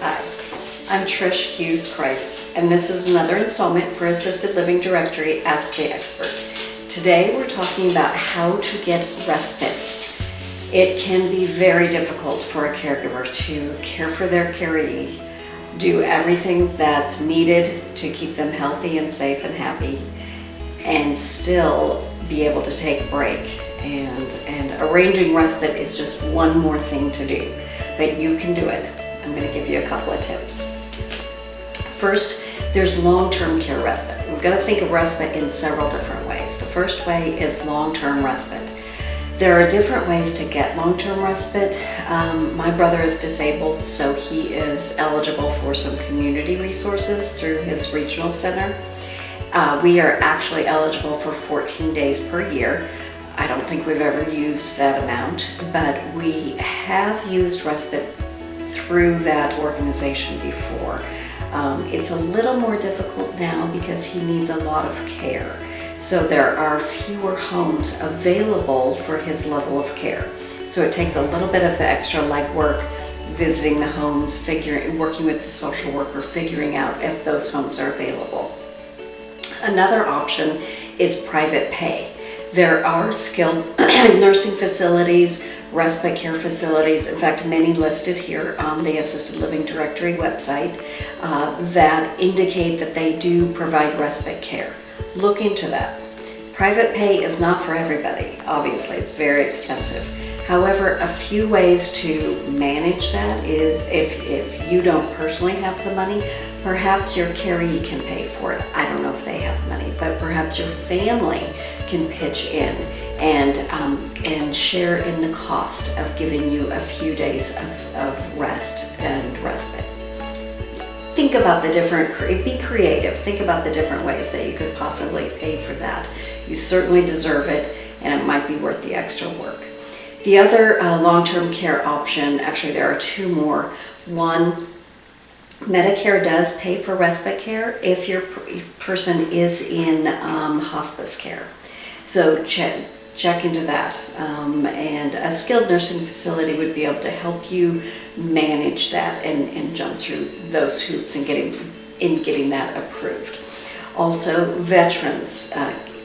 Hi, I'm Trish Hughes-Kreis, and this is another installment for Assisted Living Directory Ask the Expert. Today we're talking about how to get respite. It can be very difficult for a caregiver to care for their caree, do everything that's needed to keep them healthy and safe and happy, and still be able to take a break. And arranging respite is just one more thing to do, but you can do it. I'm going to give you a couple of tips. First, there's long-term care respite. We've got to think of respite in several different ways. The first way is long-term respite. There are different ways to get long-term respite. My brother is disabled, so he is eligible for some community resources through his regional center. We are actually eligible for 14 days per year. I don't think we've ever used that amount, but we have used respite through that organization before. It's a little more difficult now because he needs a lot of care. So there are fewer homes available for his level of care. So it takes a little bit of extra legwork, visiting the homes, working with the social worker, figuring out if those homes are available. Another option is private pay. There are skilled nursing facilities, respite care facilities, in fact many listed here on the Assisted Living Directory website that indicate that they do provide respite care. Look into that. Private pay is not for everybody, obviously, it's very expensive. However, a few ways to manage that is if you don't personally have the money, perhaps your caree can pay for it. I don't know if they have money, but perhaps your family can pitch in and share in the cost of giving you a few days of rest and respite. Think about be creative. Think about the different ways that you could possibly pay for that. You certainly deserve it, and it might be worth the extra work. The other long-term care option, actually there are two more. One, Medicare does pay for respite care if your person is in hospice care. So check into that. And a skilled nursing facility would be able to help you manage that and jump through those hoops and getting that approved. Also, Veterans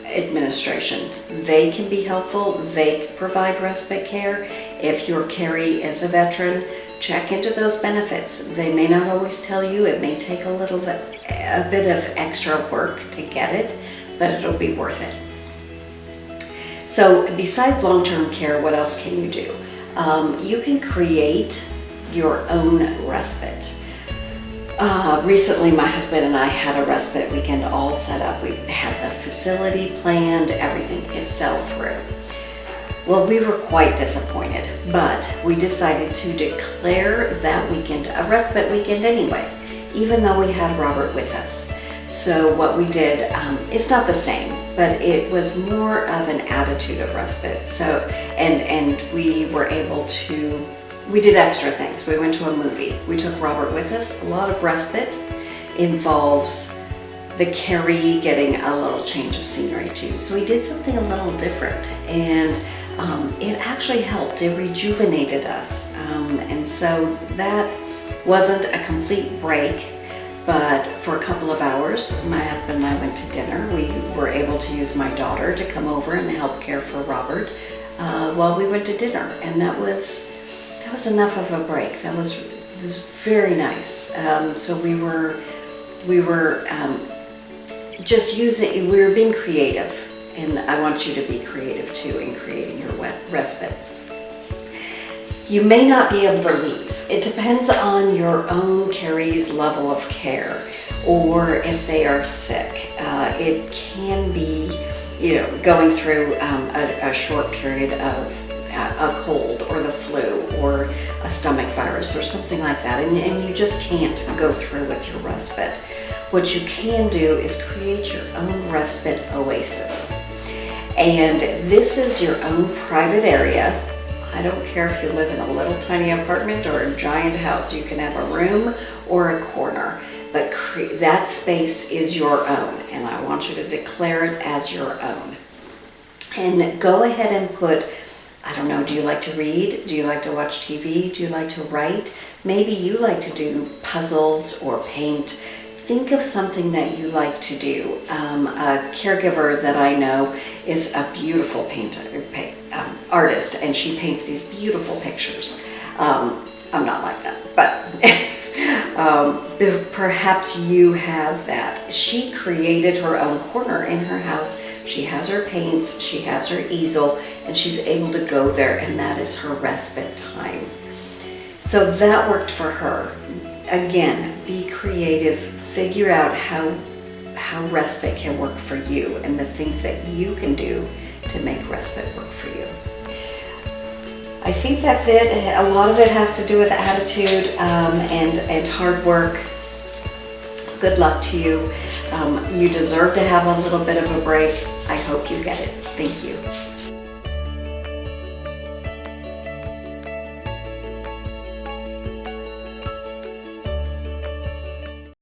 Administration, they can be helpful. They provide respite care. If your caree is a veteran, check into those benefits. They may not always tell you. It may take a bit of extra work to get it, but it'll be worth it. So besides long-term care, what else can you do? You can create your own respite. Recently, my husband and I had a respite weekend all set up. We had the facility planned, everything. It fell through. Well, we were quite disappointed, but we decided to declare that weekend a respite weekend anyway, even though we had Robert with us. So what we did, it's not the same, but it was more of an attitude of respite. So, and we were able to, we did extra things. We went to a movie. We took Robert with us. A lot of respite involves the caree getting a little change of scenery too. So we did something a little different, and it actually helped. It rejuvenated us. And so that wasn't a complete break, but for a couple of hours, my husband and I went to dinner. We were able to use my daughter to come over and help care for Robert while we went to dinner. And that was enough of a break. That was very nice. So we were just we were being creative, and I want you to be creative too in creating your respite. You may not be able to leave. It depends on your own caree's level of care, or if they are sick. It can be, going through a short period of a cold or the flu or a stomach virus or something like that, and you just can't go through with your respite. What you can do is create your own respite oasis. And this is your own private area. I don't care if you live in a little tiny apartment or a giant house. You can have a room or a corner, but that space is your own, and I want you to declare it as your own. And go ahead and put, I don't know, do you like to read? Do you like to watch TV? Do you like to write? Maybe you like to do puzzles or paint. Think of something that you like to do. A caregiver that I know is a beautiful artist, and she paints these beautiful pictures. I'm not like that, but perhaps you have that. She created her own corner in her house. She has her paints, she has her easel, and she's able to go there, and that is her respite time. So that worked for her. Again, be creative, figure out how respite can work for you and the things that you can do to make respite work for you. I think that's it. A lot of it has to do with attitude and hard work. Good luck to you. You deserve to have a little bit of a break. I hope you get it. Thank you.